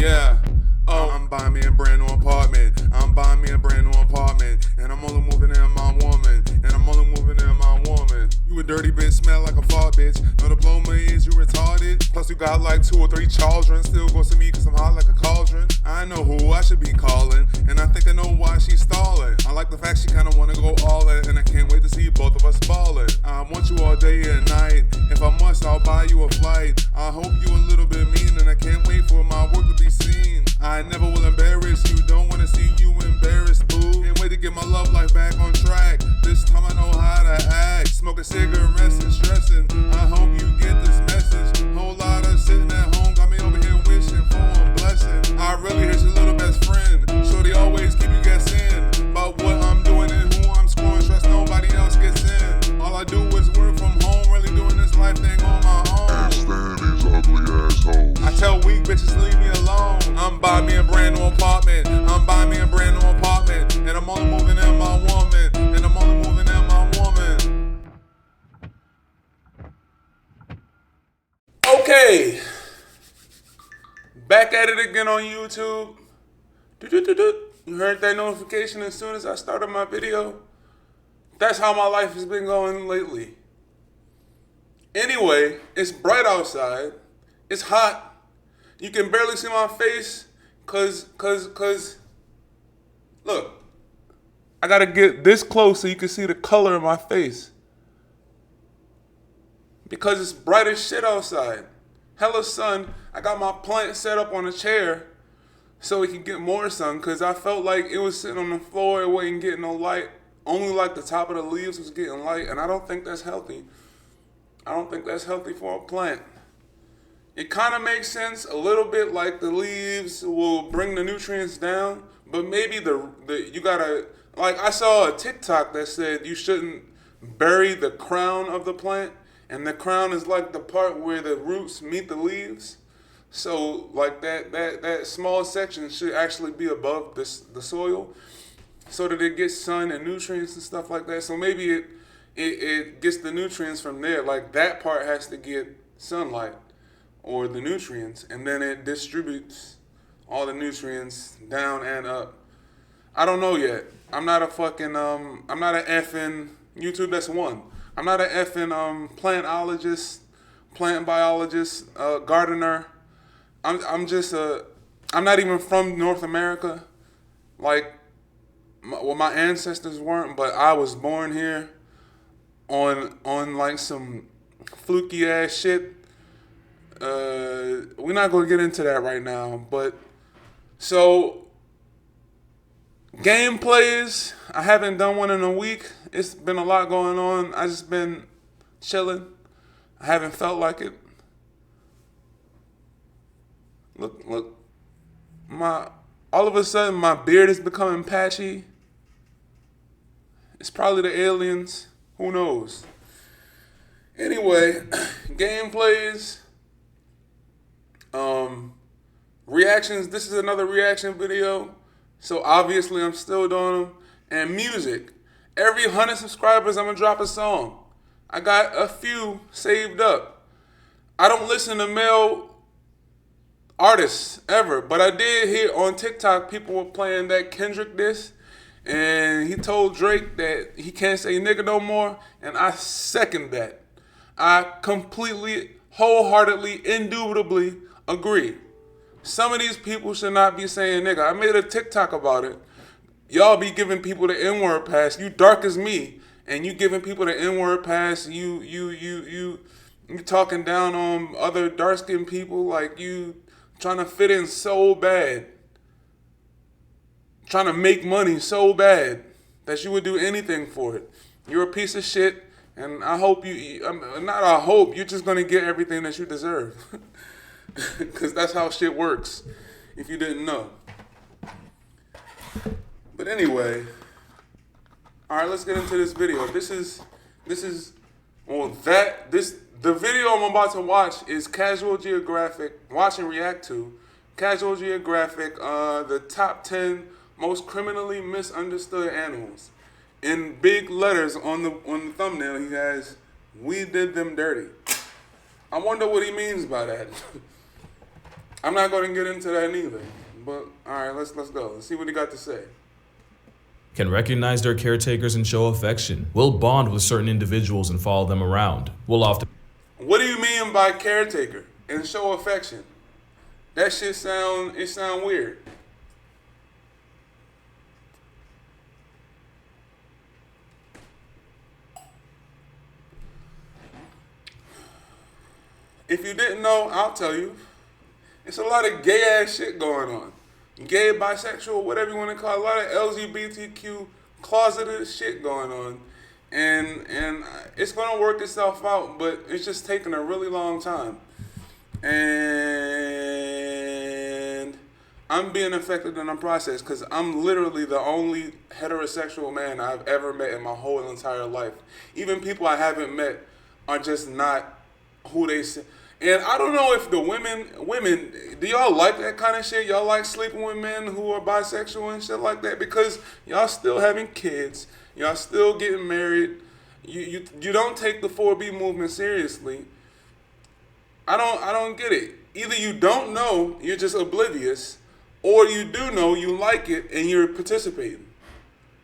Yeah. Oh, I'm buying me a brand new apartment. I'm buying me a brand new apartment. And I'm only moving in my woman. And I'm only moving in my woman. You a dirty bitch, smell like a fart bitch. No diploma is you retarded. Plus you got like 2 or 3 children. Still goes to me cause I'm hot like a cauldron. I know who I should be calling. And I think I know why she's stalling. I like the fact she kinda wanna go all in. And I can't wait to see both of us ballin'. I want you all day and night. If I must, I'll buy you a flight. I hope you a little bit mean. And I can't wait for my work to be seen. I never will embarrass you, don't wanna see you embarrassed, boo. Can't wait to get my love life back on track. This time I know how to act. Smoking cigarettes and stressing. I hope you get this message. Whole lot of sitting at home got me over here wishing for a blessing. I really hit your little best friend. Shorty always keep you guessing about what I'm doing and who I'm screwing. Trust nobody else gets in. All I do is work from home, really doing this life thing on my own. Can't stand these ugly assholes. I tell weak bitches leave me alone. I'm buying me a brand new apartment. I'm buying me a brand new apartment. And I'm only moving in my woman. And I'm only moving in my woman. Okay. Back at it again on YouTube. You heard that notification as soon as I started my video? That's how my life has been going lately. Anyway, it's bright outside. It's hot. You can barely see my face cause look, I gotta get this close so you can see the color of my face. Because it's bright as shit outside. Hella sun. I got my plant set up on a chair so it can get more sun because I felt like it was sitting on the floor, it wasn't getting no light. Only like the top of the leaves was getting light, and I don't think that's healthy. I don't think that's healthy for a plant. It kind of makes sense a little bit, like the leaves will bring the nutrients down, but maybe you gotta, like I saw a TikTok that said you shouldn't bury the crown of the plant, and the crown is like the part where the roots meet the leaves. So like that small section should actually be above the soil so that it gets sun and nutrients and stuff like that. So maybe it gets the nutrients from there. Like that part has to get sunlight or the nutrients, and then it distributes all the nutrients down and up. I don't know yet. I'm not a fucking I'm not an effing YouTube. That's one. I'm not an effing plantologist, plant biologist, gardener. I'm just I'm not even from North America. Like, my ancestors weren't, but I was born here on like some fluky ass shit. We're not gonna get into that right now, but so gameplays, I haven't done one in a week. It's been a lot going on. I just been chilling. I haven't felt like it. Look, all of a sudden my beard is becoming patchy. It's probably the aliens. Who knows? Anyway, gameplays. Reactions. This is another reaction video. So obviously I'm still doing them. And music. Every 100 subscribers, I'm going to drop a song. I got a few saved up. I don't listen to male artists ever, but I did hear on TikTok people were playing that Kendrick diss, and he told Drake that he can't say nigga no more, and I second that. I completely, wholeheartedly, indubitably agree. Some of these people should not be saying nigga. I made a TikTok about it. Y'all be giving people the N-word pass. You dark as me, and you giving people the N-word pass. You talking down on other dark-skinned people like you trying to fit in so bad. Trying to make money so bad that you would do anything for it. You're a piece of shit, and I hope you're just going to get everything that you deserve. Because that's how shit works, if you didn't know. But anyway, all right, let's get into this video. The video I'm about to watch is Casual Geographic, watch and react to. Casual Geographic, the top 10 most criminally misunderstood animals. In big letters on the thumbnail, he has, "We did them dirty." I wonder what he means by that. I'm not going to get into that neither. But all right, let's go. Let's see what he got to say. Can recognize their caretakers and show affection. Will bond with certain individuals and follow them around. Will often. What do you mean by caretaker and show affection? That shit sound weird. If you didn't know, I'll tell you. It's a lot of gay ass shit going on. Gay, bisexual, whatever you want to call it. A lot of LGBTQ closeted shit going on. And it's going to work itself out, but it's just taking a really long time. And I'm being affected in the process because I'm literally the only heterosexual man I've ever met in my whole entire life. Even people I haven't met are just not who they say. And I don't know if the women, do y'all like that kind of shit? Y'all like sleeping with men who are bisexual and shit like that? Because y'all still having kids, y'all still getting married. You don't take the 4B movement seriously. I don't get it. Either you don't know, you're just oblivious, or you do know, you like it, and you're participating.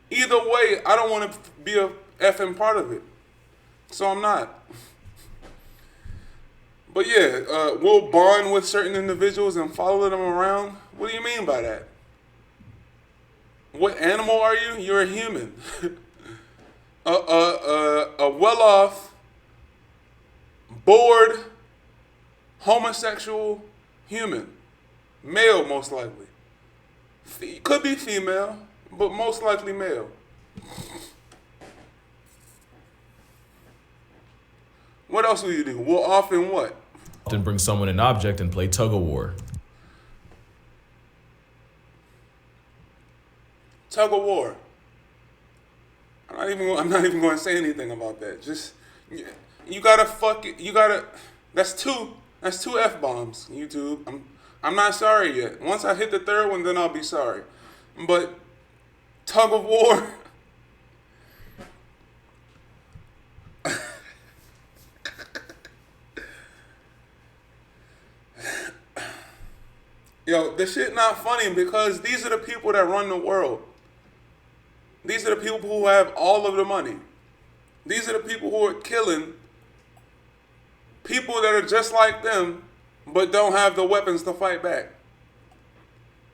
Either way, I don't want to be a effing part of it. So I'm not. But yeah, we'll bond with certain individuals and follow them around. What do you mean by that? What animal are you? You're a human. A well-off, bored, homosexual human. Male, most likely. Could be female, but most likely male. What else will you do? We'll often what? Often bring someone an object and play tug-of-war. Tug-of-war. I'm not even going to say anything about that. Just you gotta fuck it. That's two F-bombs, YouTube. I'm not sorry yet. Once I hit the third one, then I'll be sorry. But tug-of-war. Yo, this shit not funny because these are the people that run the world. These are the people who have all of the money. These are the people who are killing people that are just like them but don't have the weapons to fight back.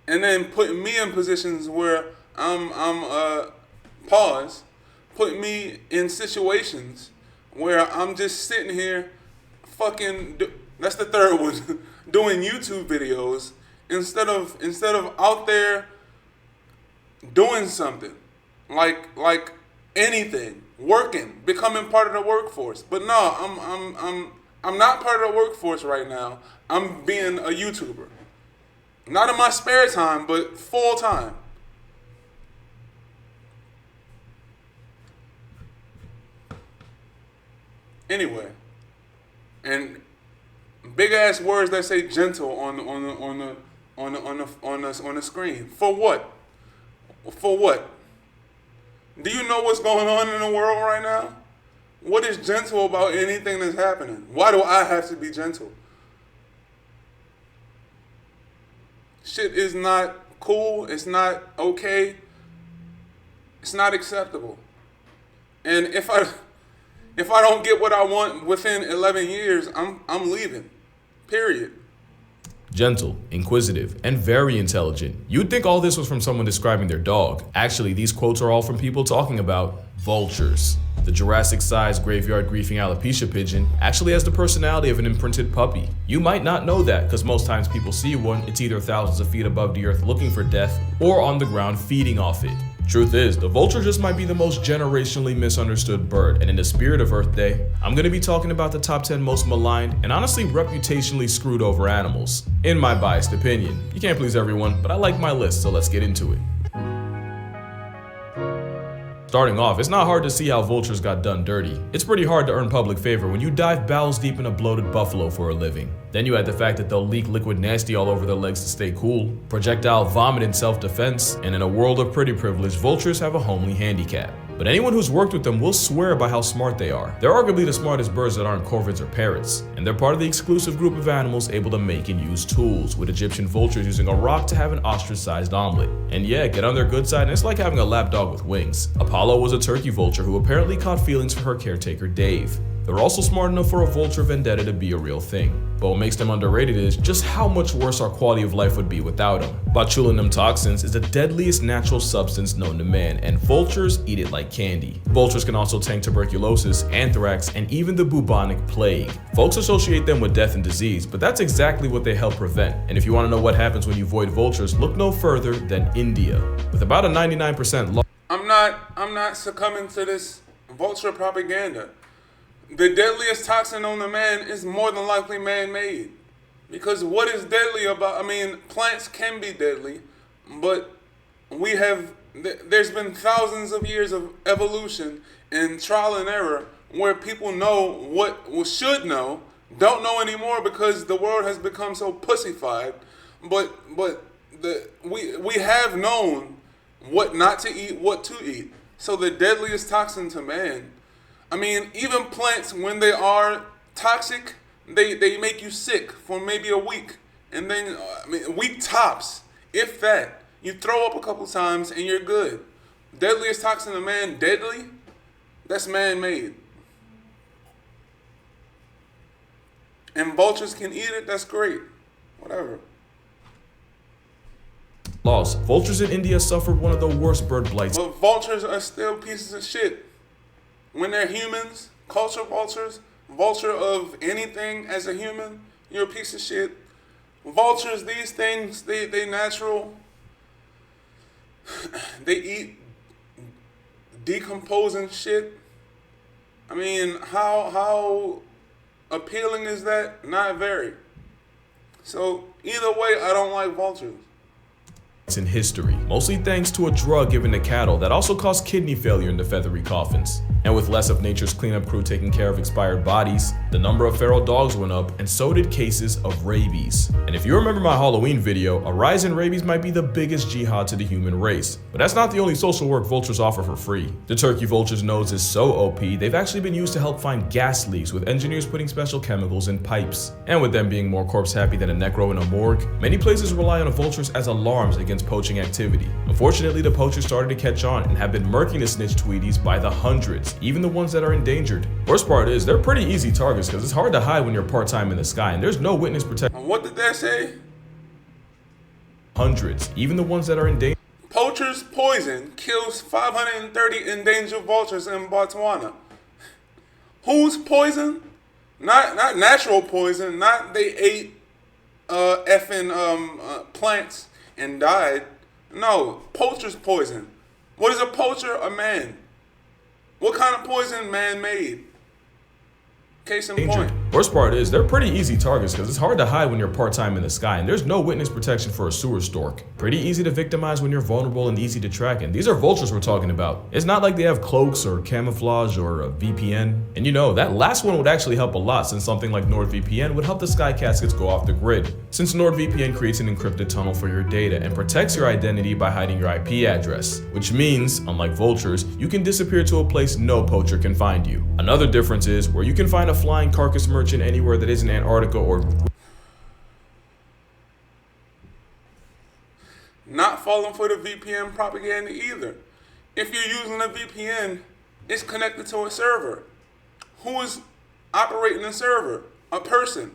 And then putting me in positions where putting me in situations where I'm just sitting here that's the third one, doing YouTube videos instead of out there doing something like anything, working, becoming part of the workforce. But no, I'm not part of the workforce right now. I'm being a YouTuber. Not in my spare time, but full time. Anyway, and big ass words that say gentle on the screen. For what? For what? Do you know what's going on in the world right now? What is gentle about anything that's happening? Why do I have to be gentle? Shit is not cool. It's not okay. It's not acceptable. And if I don't get what I want within 11 years, I'm leaving. Period. Gentle, inquisitive, and very intelligent. You'd think all this was from someone describing their dog. Actually, these quotes are all from people talking about vultures. The Jurassic-sized graveyard griefing alopecia pigeon actually has the personality of an imprinted puppy. You might not know that, because most times people see one, it's either thousands of feet above the earth looking for death, or on the ground feeding off it. Truth is, the vulture just might be the most generationally misunderstood bird, and in the spirit of Earth Day, I'm going to be talking about the top 10 most maligned and honestly reputationally screwed over animals. In my biased opinion. You can't please everyone, but I like my list, so let's get into it. Starting off, it's not hard to see how vultures got done dirty. It's pretty hard to earn public favor when you dive bowels deep in a bloated buffalo for a living. Then you add the fact that they'll leak liquid nasty all over their legs to stay cool, projectile vomit in self-defense, and in a world of pretty privilege, vultures have a homely handicap. but anyone who's worked with them will swear by how smart they are. They're arguably the smartest birds that aren't corvids or parrots, and they're part of the exclusive group of animals able to make and use tools, with Egyptian vultures using a rock to have an ostrich-sized omelet. And yeah, get on their good side and it's like having a lapdog with wings. Apollo was a turkey vulture who apparently caught feelings for her caretaker Dave. They're also smart enough for a vulture vendetta to be a real thing. But what makes them underrated is just how much worse our quality of life would be without them. Botulinum toxins is the deadliest natural substance known to man, and vultures eat it like candy. Vultures can also tank tuberculosis, anthrax, and even the bubonic plague. Folks associate them with death and disease, but that's exactly what they help prevent. And if you want to know what happens when you avoid vultures, look no further than India. With about a 99% loss. I'm not succumbing to this vulture propaganda. The deadliest toxin known to man is more than likely man-made. Because what is deadly about, plants can be deadly, but there's been thousands of years of evolution and trial and error where people know what should know, don't know anymore because the world has become so pussified. But we have known what not to eat, what to eat. So the deadliest toxin to man, even plants, when they are toxic, they make you sick for maybe a week. And then, week tops, if that. You throw up a couple times and you're good. Deadliest toxin to man, deadly, that's man-made. And vultures can eat it, that's great. Whatever. Vultures in India suffered one of the worst bird blights. But vultures are still pieces of shit. When they're humans, culture vultures, vulture of anything as a human, you're a piece of shit. Vultures, these things, they natural. They eat decomposing shit. How appealing is that? Not very. So either way, I don't like vultures. In history, mostly thanks to a drug given to cattle that also caused kidney failure in the feathery coffins. And with less of nature's cleanup crew taking care of expired bodies, the number of feral dogs went up, and so did cases of rabies. And if you remember my Halloween video, a rise in rabies might be the biggest jihad to the human race. But that's not the only social work vultures offer for free. The turkey vulture's nose is so OP, they've actually been used to help find gas leaks, with engineers putting special chemicals in pipes. And with them being more corpse happy than a necro in a morgue, many places rely on vultures as alarms against poaching activity. Unfortunately, the poachers started to catch on and have been murking the snitch tweeties by the hundreds, even the ones that are endangered. Worst part is, they're pretty easy targets because it's hard to hide when you're part-time in the sky and there's no witness protection. What did that say? Hundreds, even the ones that are endangered. Poachers' poison kills 530 endangered vultures in Botswana. Whose poison? Not natural poison, not they ate plants and died. No, poacher's poison. What is a poacher? A man. What kind of poison man made? Case in point. Worst part is, they're pretty easy targets because it's hard to hide when you're part-time in the sky and there's no witness protection for a sewer stork. Pretty easy to victimize when you're vulnerable and easy to track, and these are vultures we're talking about. It's not like they have cloaks or camouflage or a VPN. And that last one would actually help a lot, since something like NordVPN would help the sky caskets go off the grid. Since NordVPN creates an encrypted tunnel for your data and protects your identity by hiding your IP address, which means, unlike vultures, you can disappear to a place no poacher can find you. Another difference is where you can find a flying carcass merchant anywhere that isn't Antarctica or... Not falling for the VPN propaganda either. If you're using a VPN, it's connected to a server. Who is operating the server? A person.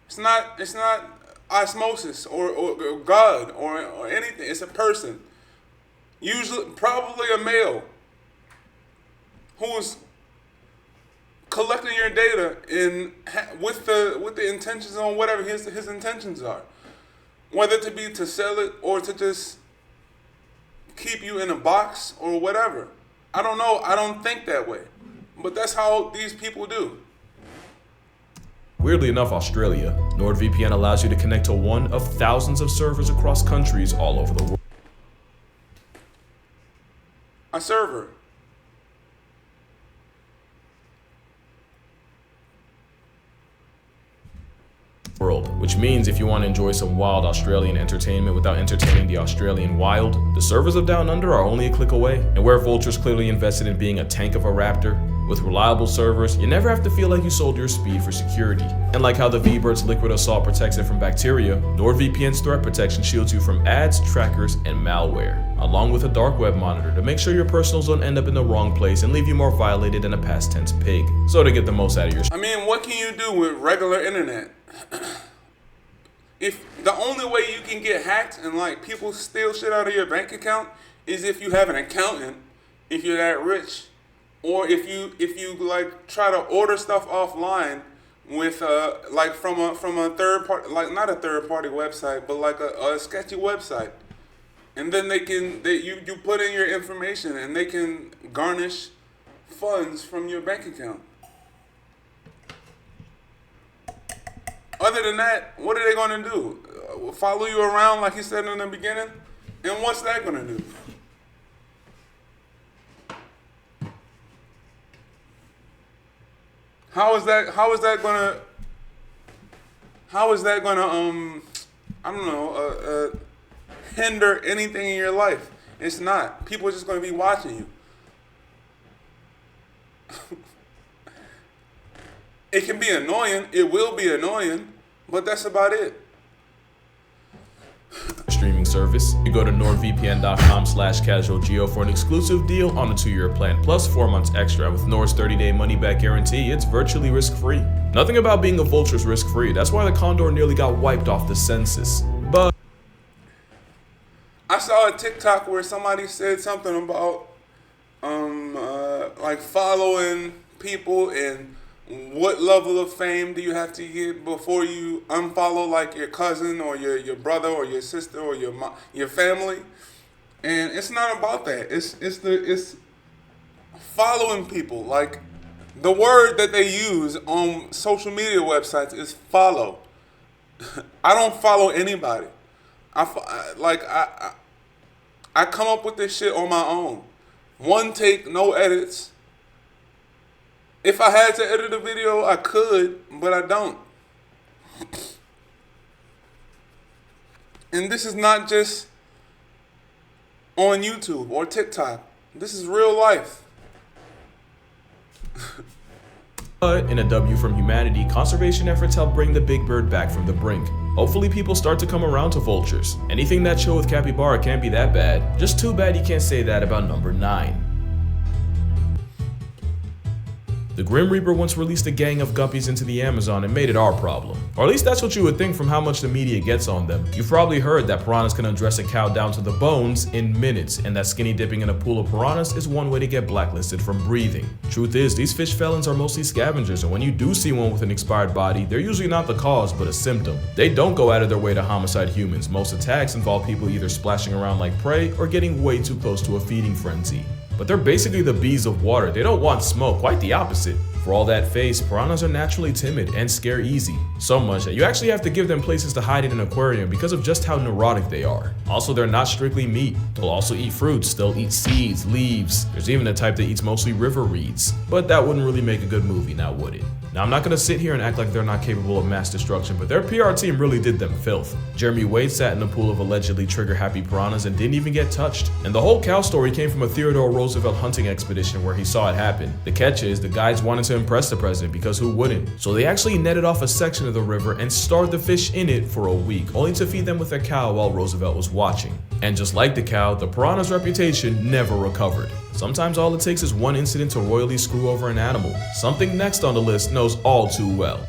It's not osmosis or God or anything. It's a person. Usually, probably a male who's collecting your data with the intentions on whatever his intentions are, whether to be to sell it or to just keep you in a box or whatever. I don't know. I don't think that way, but that's how these people do. Weirdly enough, Australia, NordVPN allows you to connect to one of thousands of servers across countries all over the world. A server. Which which means if you want to enjoy some wild Australian entertainment without entertaining the Australian wild, the servers of Down Under are only a click away. And where Vulture's clearly invested in being a tank of a raptor, with reliable servers, you never have to feel like you sold your speed for security. And like how the V-Bird's liquid assault protects it from bacteria, NordVPN's threat protection shields you from ads, trackers, and malware, along with a dark web monitor to make sure your personals don't end up in the wrong place and leave you more violated than a past tense pig. So to get the most out of your I mean, what can you do with regular internet? If the only way you can get hacked and like people steal shit out of your bank account is if you have an accountant, if you're that rich, or if you like try to order stuff offline with like from a third party, like not a third party website, but like a sketchy website, and then you put in your information and they can garnish funds from your bank account. Other than that, what are they going to do? Follow you around like you said in the beginning? And what's that going to do? How is that going to I don't know, hinder anything in your life? It's not. People are just going to be watching you. It can be annoying. It will be annoying, but that's about it. streaming service. You go to nordvpn.com/casualgeo for an exclusive deal on a 2-year plan plus 4 months extra. With Nord's 30-day money-back guarantee, it's virtually risk-free. Nothing about being a vulture's risk-free. That's why the Condor nearly got wiped off the census. But I saw a TikTok where somebody said something about like following people and what level of fame do you have to get before you unfollow like your cousin or your brother or your sister or your family. And it's not about that. It's following people. Like the word that they use on social media websites is follow. I don't follow anybody. I come up with this shit on my own. One take, no edits. If I had to edit a video, I could, but I don't. And this is not just on YouTube or TikTok. This is real life. in a W from humanity, conservation efforts help bring the big bird back from the brink. Hopefully people start to come around to vultures. Anything that chill with capybara can't be that bad. Just too bad you can't say that about number 9. The Grim Reaper once released a gang of guppies into the Amazon and made it our problem. Or at least that's what you would think from how much the media gets on them. You've probably heard that piranhas can undress a cow down to the bones in minutes, and that skinny dipping in a pool of piranhas is one way to get blacklisted from breathing. Truth is, these fish felons are mostly scavengers, and when you do see one with an expired body, they're usually not the cause, but a symptom. They don't go out of their way to homicide humans. Most attacks involve people either splashing around like prey or getting way too close to a feeding frenzy. But they're basically the bees of water. They don't want smoke, quite the opposite. For all that face, piranhas are naturally timid and scare easy. So much that you actually have to give them places to hide in an aquarium because of just how neurotic they are. Also, they're not strictly meat. They'll also eat fruits, they'll eat seeds, leaves. There's even a type that eats mostly river reeds. But that wouldn't really make a good movie, now would it? Now, I'm not gonna sit here and act like they're not capable of mass destruction, but their PR team really did them filth. Jeremy Wade sat in a pool of allegedly trigger-happy piranhas and didn't even get touched. And the whole cow story came from a Theodore Roosevelt hunting expedition where he saw it happen. The catch is, the guides wanted to impress the president, because who wouldn't? So they actually netted off a section of the river and starved the fish in it for a week, only to feed them with a cow while Roosevelt was watching. And just like the cow, the piranha's reputation never recovered. Sometimes all it takes is one incident to royally screw over an animal. Something next on the list knows all too well.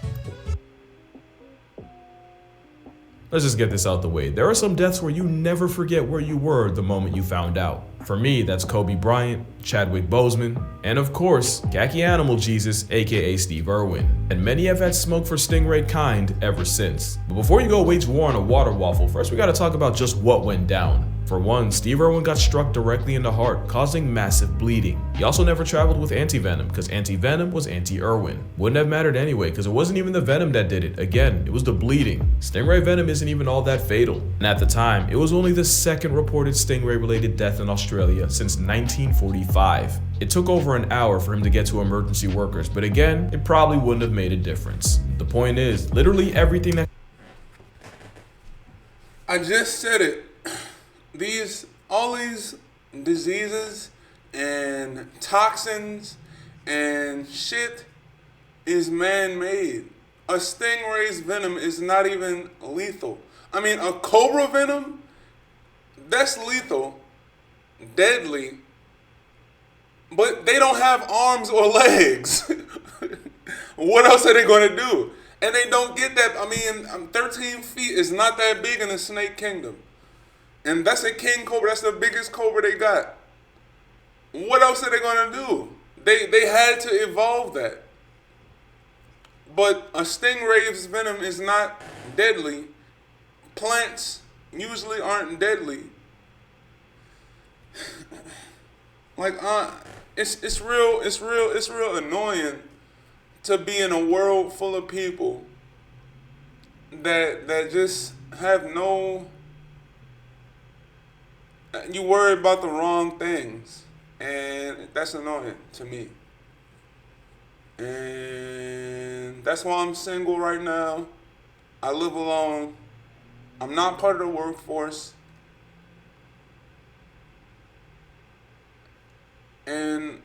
Let's just get this out the way. There are some deaths where you never forget where you were the moment you found out. For me, that's Kobe Bryant, Chadwick Boseman, and of course, khaki animal Jesus, aka Steve Irwin. And many have had smoke for stingray kind ever since. But before you go wage war on a water waffle, first we gotta talk about just what went down. For one, Steve Irwin got struck directly in the heart, causing massive bleeding. He also never traveled with anti-venom, because anti-venom was anti-Irwin. Wouldn't have mattered anyway, because it wasn't even the venom that did it. Again, it was the bleeding. Stingray venom isn't even all that fatal. And at the time, it was only the second reported stingray-related death in Australia since 1945. It took over an hour for him to get to emergency workers, but again, it probably wouldn't have made a difference. The point is, literally everything that I just said it. All these diseases and toxins and shit is man-made. A stingray's venom is not even lethal. I mean, a cobra venom, that's lethal, deadly, but they don't have arms or legs. What else are they going to do? And they don't get that. I mean, 13 feet is not that big in the snake kingdom. And that's a king cobra. That's the biggest cobra they got. What else are they going to do? They had to evolve that. But a stingray's venom is not deadly. Plants usually aren't deadly. Like, it's real annoying to be in a world full of people that just have no. You worry about the wrong things, and that's annoying to me. And that's why I'm single right now. I live alone. I'm not part of the workforce. And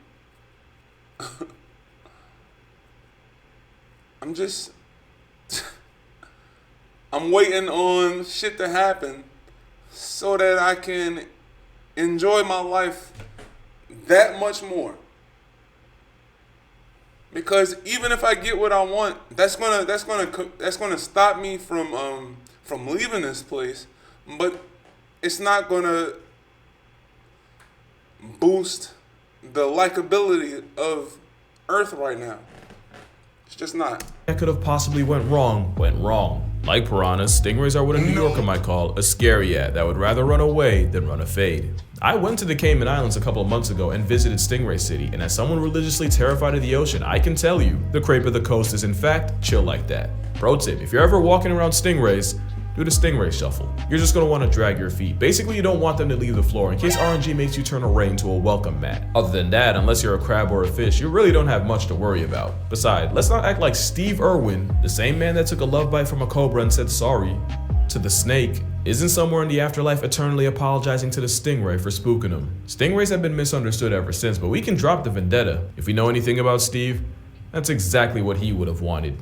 I'm waiting on shit to happen so that I can enjoy my life that much more. Because even if I get what I want, that's gonna stop me from leaving this place. But it's not gonna boost the likability of Earth right now. It's just not. That could have possibly went wrong. Like piranhas, stingrays are what a New Yorker might call a scary ad that would rather run away than run a fade. I went to the Cayman Islands a couple of months ago and visited Stingray City, and as someone religiously terrified of the ocean, I can tell you, the crepe of the coast is in fact chill like that. Pro tip, if you're ever walking around stingrays, do the stingray shuffle. You're just gonna wanna drag your feet. Basically, you don't want them to leave the floor in case RNG makes you turn a ray into a welcome mat. Other than that, unless you're a crab or a fish, you really don't have much to worry about. Besides, let's not act like Steve Irwin, the same man that took a love bite from a cobra and said sorry to the snake, isn't somewhere in the afterlife eternally apologizing to the stingray for spooking him. Stingrays have been misunderstood ever since, but we can drop the vendetta. If we know anything about Steve, that's exactly what he would have wanted.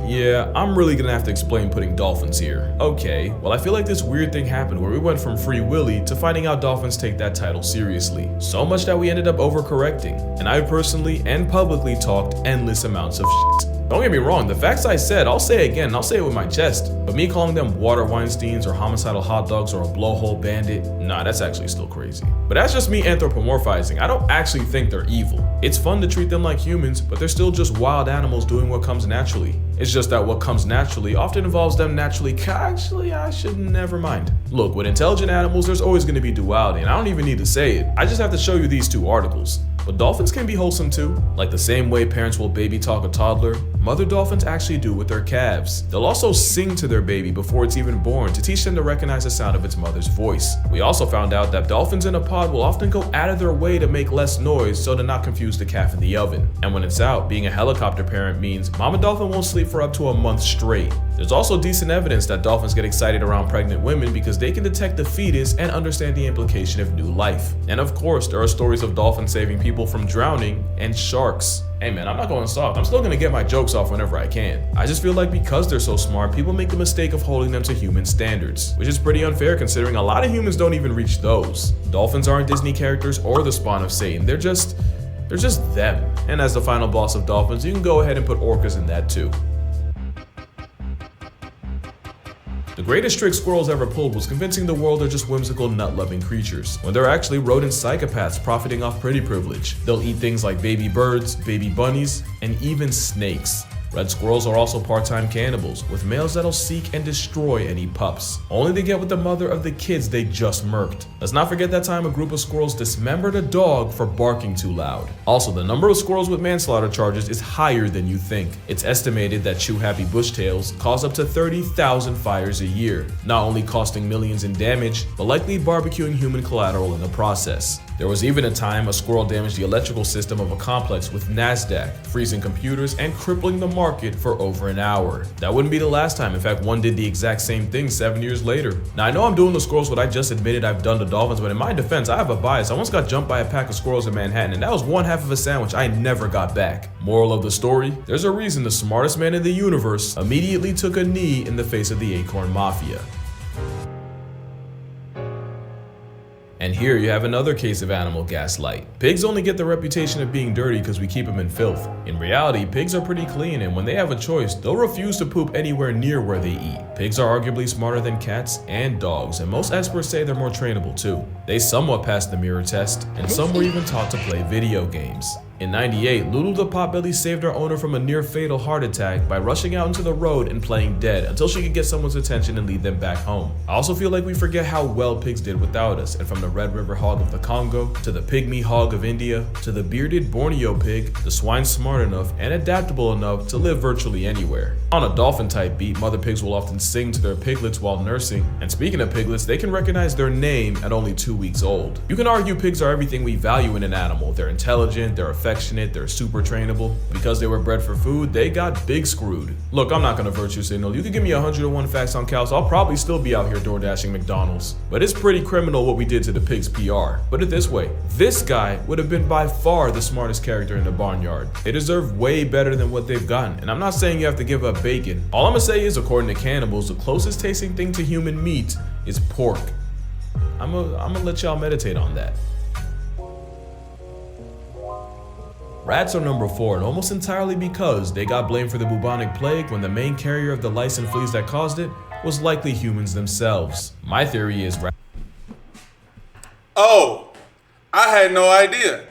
Yeah, I'm really gonna have to explain putting dolphins here. Okay, well I feel like this weird thing happened where we went from Free Willy to finding out dolphins take that title seriously. So much that we ended up overcorrecting. And I personally and publicly talked endless amounts of shit. Don't get me wrong, the facts I said, I'll say again, and I'll say it with my chest. But me calling them water Weinsteins or homicidal hot dogs or a blowhole bandit, nah, that's actually still crazy. But that's just me anthropomorphizing. I don't actually think they're evil. It's fun to treat them like humans, but they're still just wild animals doing what comes naturally. It's just that what comes naturally often involves them naturally. Actually, I should never mind. Look, with intelligent animals, there's always going to be duality, and I don't even need to say it. I just have to show you these two articles. But dolphins can be wholesome too. Like the same way parents will baby talk a toddler, mother dolphins actually do with their calves. They'll also sing to their baby before it's even born to teach them to recognize the sound of its mother's voice. We also found out that dolphins in a pod will often go out of their way to make less noise so to not confuse the calf in the oven. And when it's out, being a helicopter parent means mama dolphin won't sleep for up to a month straight. There's also decent evidence that dolphins get excited around pregnant women because they can detect the fetus and understand the implication of new life. And of course, there are stories of dolphins saving people from drowning and sharks. Hey man, I'm not going soft. I'm still gonna get my jokes off whenever I can. I just feel like because they're so smart, people make the mistake of holding them to human standards, which is pretty unfair considering a lot of humans don't even reach those. Dolphins aren't Disney characters or the spawn of Satan. They're just them. And as the final boss of dolphins, you can go ahead and put orcas in that too. The greatest trick squirrels ever pulled was convincing the world they're just whimsical, nut-loving creatures, when they're actually rodent psychopaths profiting off pretty privilege. They'll eat things like baby birds, baby bunnies, and even snakes. Red squirrels are also part-time cannibals, with males that'll seek and destroy any pups, only to get with the mother of the kids they just murked. Let's not forget that time a group of squirrels dismembered a dog for barking too loud. Also, the number of squirrels with manslaughter charges is higher than you think. It's estimated that chew-happy bushtails cause up to 30,000 fires a year, not only costing millions in damage, but likely barbecuing human collateral in the process. There was even a time a squirrel damaged the electrical system of a complex with NASDAQ, freezing computers and crippling the market market for over an hour. That wouldn't be the last time. In fact, one did the exact same thing 7 years later. Now, I know I'm doing the squirrels what I just admitted I've done to dolphins, but in my defense, I have a bias. I once got jumped by a pack of squirrels in Manhattan, and that was one half of a sandwich I never got back. Moral of the story, there's a reason the smartest man in the universe immediately took a knee in the face of the Acorn Mafia. And here you have another case of animal gaslight. Pigs only get the reputation of being dirty because we keep them in filth. In reality, pigs are pretty clean, and when they have a choice, they'll refuse to poop anywhere near where they eat. Pigs are arguably smarter than cats and dogs, and most experts say they're more trainable too. They somewhat passed the mirror test, and some were even taught to play video games. In '98, Lulu the Potbelly saved her owner from a near-fatal heart attack by rushing out into the road and playing dead until she could get someone's attention and lead them back home. I also feel like we forget how well pigs did without us, and from the Red River hog of the Congo, to the pygmy hog of India, to the bearded Borneo pig, the swine's smart enough and adaptable enough to live virtually anywhere. On a dolphin-type beat, mother pigs will often sing to their piglets while nursing, and speaking of piglets, they can recognize their name at only 2 weeks old. You can argue pigs are everything we value in an animal. They're intelligent, they're affectionate, they're super trainable. Because they were bred for food, they got big screwed. Look, I'm not gonna virtue signal. You can give me 101 facts on cows, I'll probably still be out here door dashing McDonald's. But it's pretty criminal what we did to the pig's PR. Put it this way, this guy would have been by far the smartest character in the barnyard. They deserve way better than what they've gotten, and I'm not saying you have to give up bacon. All I'm gonna say is, according to cannibals, the closest tasting thing to human meat is pork. I'm gonna let y'all meditate on that. Rats are number 4, and almost entirely because they got blamed for the bubonic plague when the main carrier of the lice and fleas that caused it was likely humans themselves. My theory is Oh, I had no idea.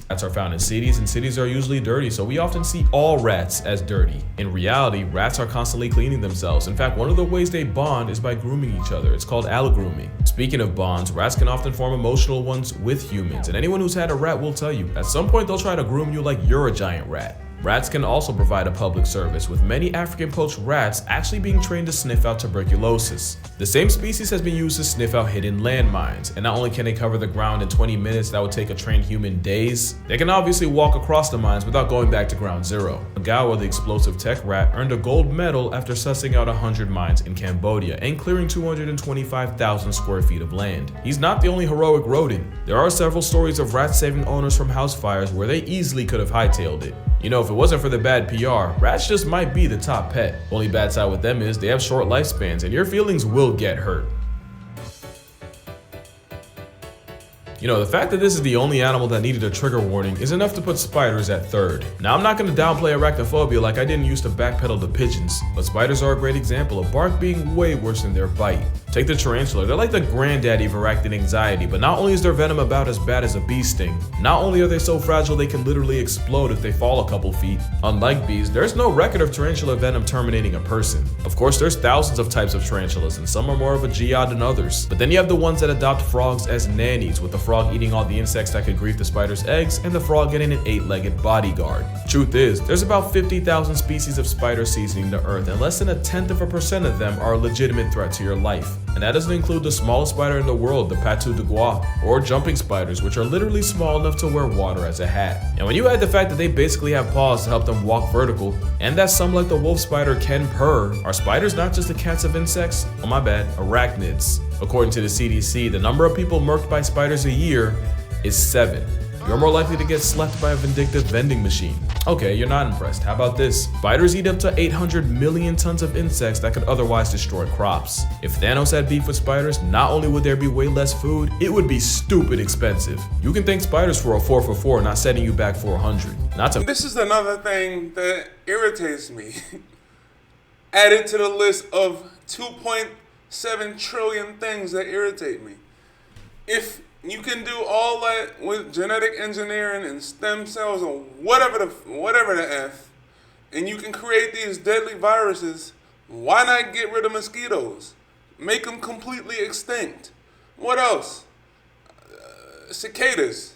rats are found in cities, and cities are usually dirty, so we often see all rats as dirty. In reality, rats are constantly cleaning themselves. In fact, one of the ways they bond is by grooming each other. It's called allogrooming. Speaking of bonds, rats can often form emotional ones with humans, and anyone who's had a rat will tell you, at some point they'll try to groom you like you're a giant rat. Rats can also provide a public service, with many African poached rats actually being trained to sniff out tuberculosis. The same species has been used to sniff out hidden landmines, and not only can they cover the ground in 20 minutes that would take a trained human days, they can obviously walk across the mines without going back to ground zero. Magawa, the explosive tech rat, earned a gold medal after sussing out 100 mines in Cambodia and clearing 225,000 square feet of land. He's not the only heroic rodent. There are several stories of rats saving owners from house fires where they easily could have hightailed it. You know, if it wasn't for the bad PR, rats just might be the top pet. Only bad side with them is they have short lifespans, and your feelings will get hurt. You know, the fact that this is the only animal that needed a trigger warning is enough to put spiders at 3rd. Now, I'm not going to downplay arachnophobia like I didn't used to backpedal to pigeons, but spiders are a great example of bark being way worse than their bite. Take the tarantula, they're like the granddaddy of arachnid anxiety, but not only is their venom about as bad as a bee sting, not only are they so fragile they can literally explode if they fall a couple feet. Unlike bees, there's no record of tarantula venom terminating a person. Of course, there's thousands of types of tarantulas, and some are more of a jihad than others, but then you have the ones that adopt frogs as nannies, with the frog eating all the insects that could grief the spider's eggs, and the frog getting an 8-legged bodyguard. Truth is, there's about 50,000 species of spiders seasoning the earth, and less than 0.1% of them are a legitimate threat to your life. And that doesn't include the smallest spider in the world, the patou de bois, or jumping spiders, which are literally small enough to wear water as a hat. And when you add the fact that they basically have paws to help them walk vertical, and that some like the wolf spider can purr, are spiders not just the cats of insects? Oh my bad, arachnids. According to the CDC, the number of people murked by spiders a year is 7. You're more likely to get slapped by a vindictive vending machine. Okay, you're not impressed. How about this? Spiders eat up to 800 million tons of insects that could otherwise destroy crops. If Thanos had beef with spiders, not only would there be way less food, it would be stupid expensive. You can thank spiders for a 4 for 4 not setting you back 400. This is another thing that irritates me. Added to the list of 2.7 trillion things that irritate me. If you can do all that with genetic engineering and stem cells or whatever the F, and you can create these deadly viruses, why not get rid of mosquitoes? Make them completely extinct. What else? Cicadas.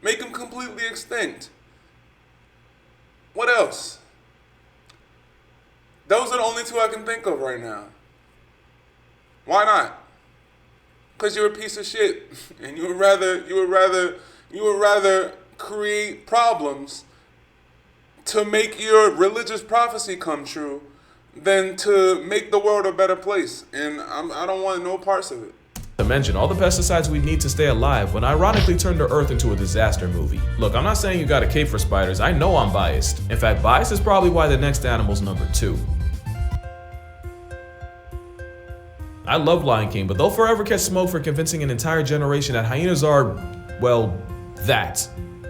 Make them completely extinct. What else? Those are the only 2 I can think of right now. Why not? Because you're a piece of shit, and you would rather create problems to make your religious prophecy come true than to make the world a better place. And I don't want no parts of it. To mention all the pesticides we need to stay alive when ironically turned the Earth into a disaster movie. Look, I'm not saying you got a cape for spiders. I know I'm biased. In fact, bias is probably why the next animal's number 2. I love Lion King, but they'll forever catch smoke for convincing an entire generation that hyenas are, well, that.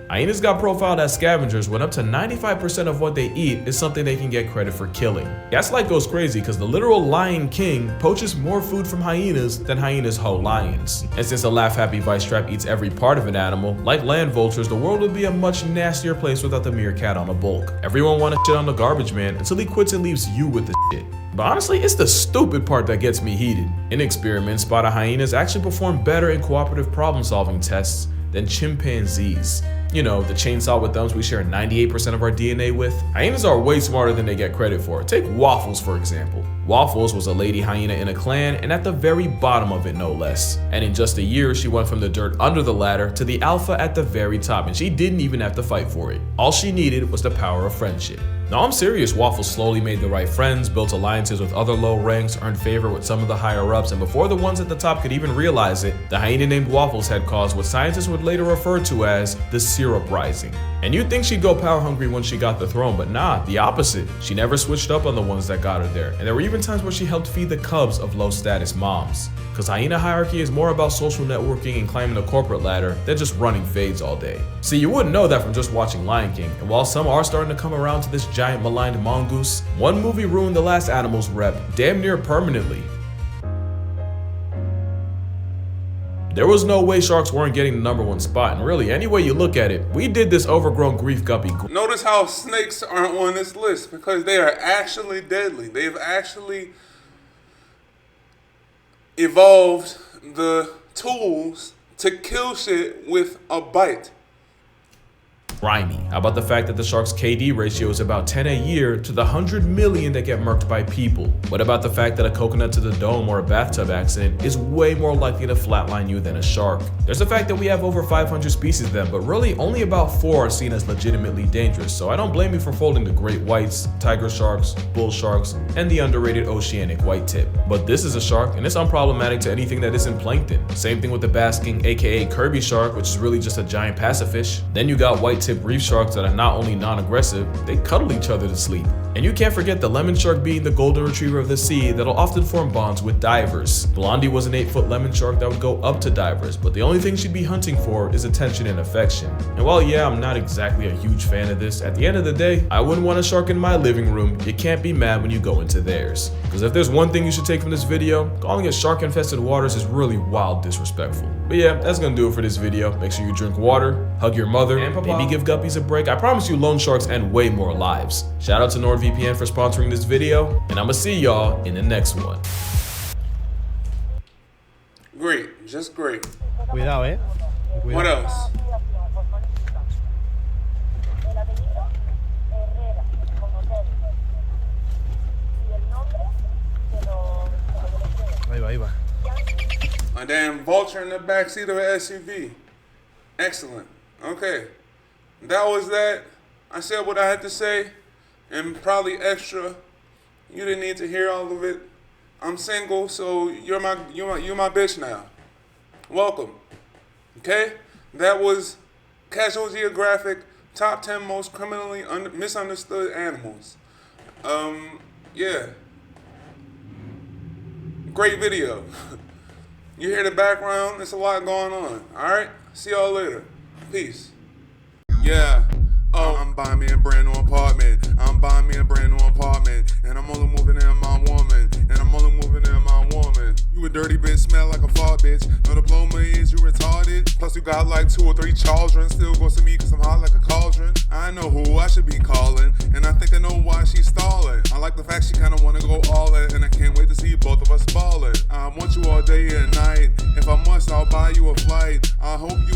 Hyenas got profiled as scavengers when up to 95% of what they eat is something they can get credit for killing. Gaslight goes crazy because the literal Lion King poaches more food from hyenas than hyenas hoe lions. And since a laugh-happy vice trap eats every part of an animal, like land vultures, the world would be a much nastier place without the meerkat on a bulk. Everyone wanna shit on the garbage man until he quits and leaves you with the shit. But honestly, it's the stupid part that gets me heated. In experiments, spotted hyenas actually perform better in cooperative problem-solving tests than chimpanzees. You know, the chainsaw with thumbs we share 98% of our DNA with. Hyenas are way smarter than they get credit for. Take Waffles, for example. Waffles was a lady hyena in a clan, and at the very bottom of it, no less. And in just a year, she went from the dirt under the ladder to the alpha at the very top, and she didn't even have to fight for it. All she needed was the power of friendship. No, I'm serious. Waffles slowly made the right friends, built alliances with other low ranks, earned favor with some of the higher ups, and before the ones at the top could even realize it, the hyena named Waffles had caused what scientists would later refer to as the syrup rising. And you'd think she'd go power hungry when she got the throne, but nah, the opposite. She never switched up on the ones that got her there, and there were even times where she helped feed the cubs of low status moms. Cause hyena hierarchy is more about social networking and climbing the corporate ladder than just running fades all day. See, you wouldn't know that from just watching Lion King, and while some are starting to come around to this giant maligned mongoose, one movie ruined the last animal's rep damn near permanently. There was no way sharks weren't getting the #1 spot, and really, any way you look at it, we did this overgrown grief guppy. Notice how snakes aren't on this list because they are actually deadly. They've actually evolved the tools to kill shit with a bite. Grimy. How about the fact that the shark's KD ratio is about 10 a year to the 100 million that get murked by people? What about the fact that a coconut to the dome or a bathtub accident is way more likely to flatline you than a shark? There's the fact that we have over 500 species of them, but really only about 4 are seen as legitimately dangerous, so I don't blame you for folding the great whites, tiger sharks, bull sharks, and the underrated oceanic white tip. But this is a shark, and it's unproblematic to anything that isn't plankton. Same thing with the basking, aka Kirby shark, which is really just a giant pacifish. Then you got white tip reef sharks that are not only non-aggressive, they cuddle each other to sleep. And you can't forget the lemon shark being the golden retriever of the sea that'll often form bonds with divers. Blondie was an 8-foot lemon shark that would go up to divers, but the only thing she'd be hunting for is attention and affection. And while yeah, I'm not exactly a huge fan of this, at the end of the day, I wouldn't want a shark in my living room. You can't be mad when you go into theirs. Because if there's one thing you should take from this video, calling it shark-infested waters is really wild disrespectful. But yeah, that's gonna do it for this video. Make sure you drink water, hug your mother, and maybe give guppies a break. I promise you loan sharks end way more lives. Shout out to NordVPN for sponsoring this video, and I'ma see y'all in the next one. Great, just great. Cuidado, Cuidado. What else? Ahí va. A damn vulture in the backseat of an SUV. Excellent. Okay. That was that. I said what I had to say, and probably extra. You didn't need to hear all of it. I'm single, so you're my bitch now. Welcome. Okay? That was Casual Geographic Top 10 Most Criminally Misunderstood Animals. Yeah. Great video. You hear the background? There's a lot going on. Alright? See y'all later. Peace. Yeah. I'm buying me a brand new apartment. I'm buying me a brand new apartment. And I'm only moving in my woman. And I'm only moving in my woman. You a dirty bitch, smell like a fart bitch. No diploma is you retarded. Plus you got like 2 or 3 children. Still goes to me cause I'm hot like a cauldron. I know who I should be calling. And I think I know why she's stalling. I like the fact she kinda wanna go all in. And I can't wait to see both of us ballin'. I want you all day and night. If I must, I'll buy you a flight. I hope you